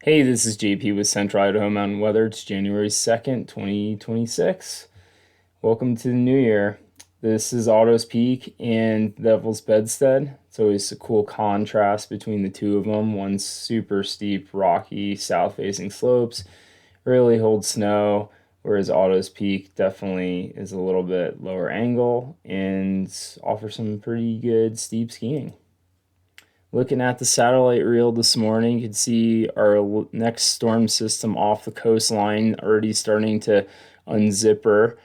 Hey, this is JP with Central Idaho Mountain Weather. It's January 2nd, 2026. Welcome to the new year. This is Otto's Peak and Devil's Bedstead. It's always a cool contrast between the two of them. One's super steep, rocky, south-facing slopes, really holds snow, whereas Otto's Peak definitely is a little bit lower angle and offers some pretty good steep skiing. Looking at the satellite reel this morning, you can see our next storm system off the coastline already starting to unzipper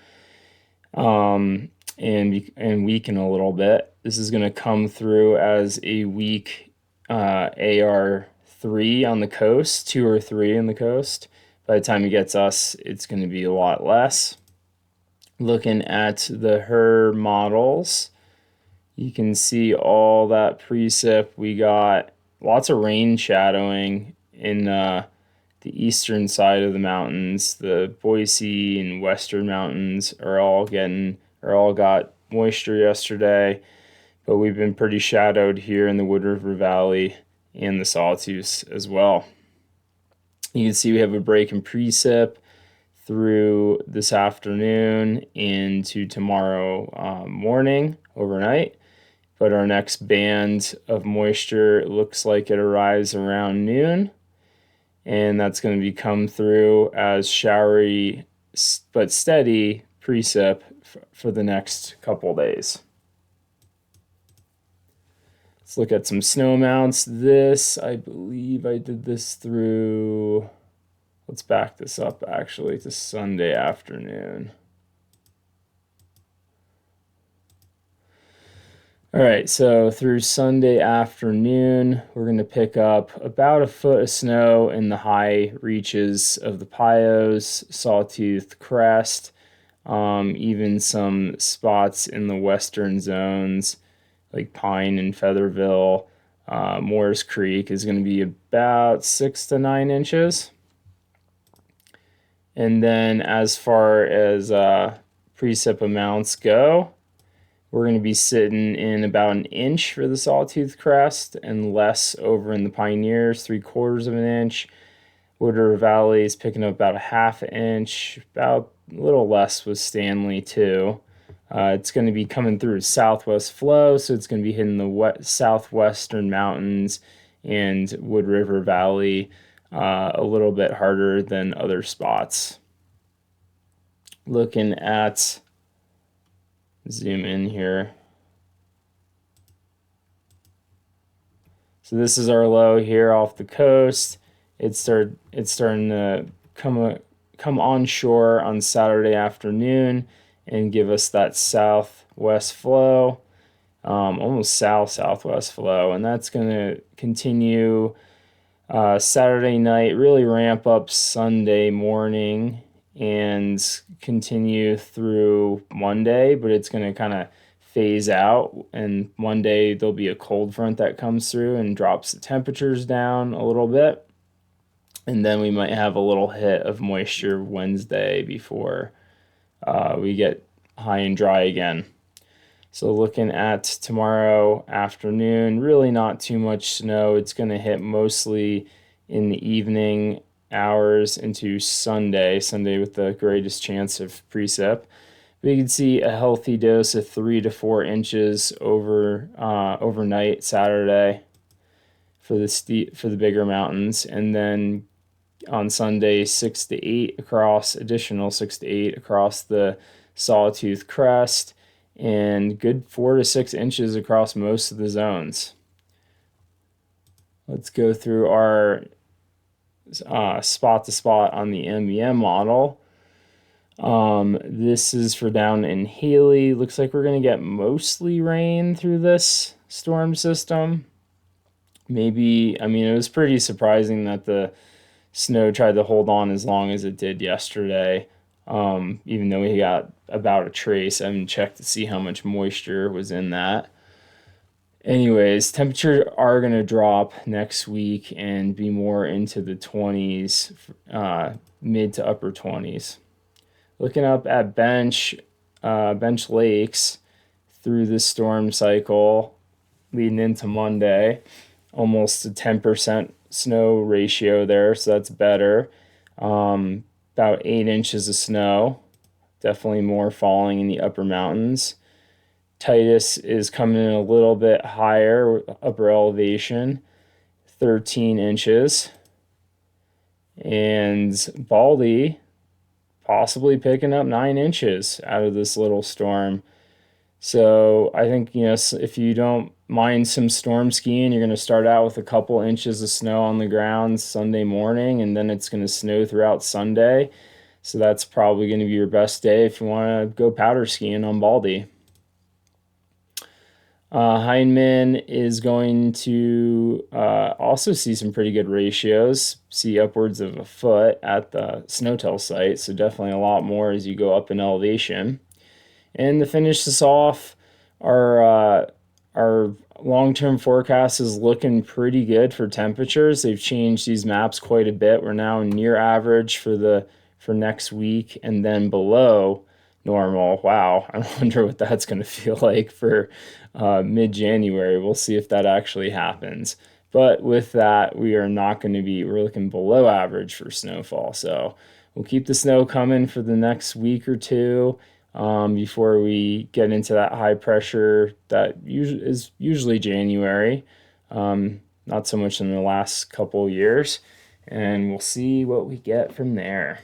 and weaken a little bit. This is going to come through as a weak AR3 on the coast, 2 or 3 on the coast. By the time it gets us, it's going to be a lot less. Looking at the HER models, you can see all that precip. We got lots of rain shadowing in the eastern side of the mountains. The Boise and western mountains are all got moisture yesterday, but we've been pretty shadowed here in the Wood River Valley and the Sawtooth as well. You can see we have a break in precip through this afternoon into tomorrow morning, overnight. But our next band of moisture looks like it arrives around noon, and that's going to be come through as showery but steady precip for the next couple days. Let's look at some snow amounts. This, I believe I did this through, let's back this up actually to Sunday afternoon. All right, so through Sunday afternoon, we're going to pick up about a foot of snow in the high reaches of the Pios, Sawtooth Crest, even some spots in the western zones like Pine and Featherville. Moores Creek is going to be about 6 to 9 inches. And then as far as precip amounts go, we're going to be sitting in about an inch for the Sawtooth Crest and less over in the Pioneers, 3/4 of an inch. Wood River Valley is picking up about a half inch, about a little less with Stanley too. It's going to be coming through southwest flow, so it's going to be hitting the southwestern mountains and Wood River Valley a little bit harder than other spots. Looking at zoom in here. So this is our low here off the coast. It's starting to come onshore on Saturday afternoon and give us that southwest flow, almost southwest flow, and that's going to continue Saturday night, really ramp up Sunday morning and continue through Monday, but it's going to kind of phase out. And Monday, there'll be a cold front that comes through and drops the temperatures down a little bit. And then we might have a little hit of moisture Wednesday before we get high and dry again. So looking at tomorrow afternoon, really not too much snow. It's going to hit mostly in the evening hours into Sunday with the greatest chance of precip. We can see a healthy dose of 3 to 4 inches overnight Saturday for the bigger mountains, and then on Sunday 6 to 8 additional 6 to 8 across the Sawtooth Crest, and good 4 to 6 inches across most of the zones. Let's go through our spot to spot on the MBM model. This is for down in Haley. Looks like we're going to get mostly rain through this storm system. Maybe, I mean, it was pretty surprising that the snow tried to hold on as long as it did yesterday. Even though we got about a trace. I haven't checked to see how much moisture was in that. Anyways, temperatures are going to drop next week and be more into the 20s, mid to upper 20s. Looking up at Bench Lakes through the storm cycle leading into Monday, almost a 10% snow ratio there, so that's better. About 8 inches of snow, definitely more falling in the upper mountains. Titus is coming in a little bit higher, upper elevation, 13 inches. And Baldy possibly picking up 9 inches out of this little storm. So I think, if you don't mind some storm skiing, you're going to start out with a couple inches of snow on the ground Sunday morning, and then it's going to snow throughout Sunday. So that's probably going to be your best day if you want to go powder skiing on Baldy. Heinemann is going to also see some pretty good ratios, see upwards of a foot at the Snowtail site, so definitely a lot more as you go up in elevation. And to finish this off, our long-term forecast is looking pretty good for temperatures. They've changed these maps quite a bit. We're now near average for next week, and then below normal. Wow, I wonder what that's going to feel like for mid-January. We'll see if that actually happens. But with that, we're looking below average for snowfall. So we'll keep the snow coming for the next week or two before we get into that high pressure that is usually January. Not so much in the last couple years. And we'll see what we get from there.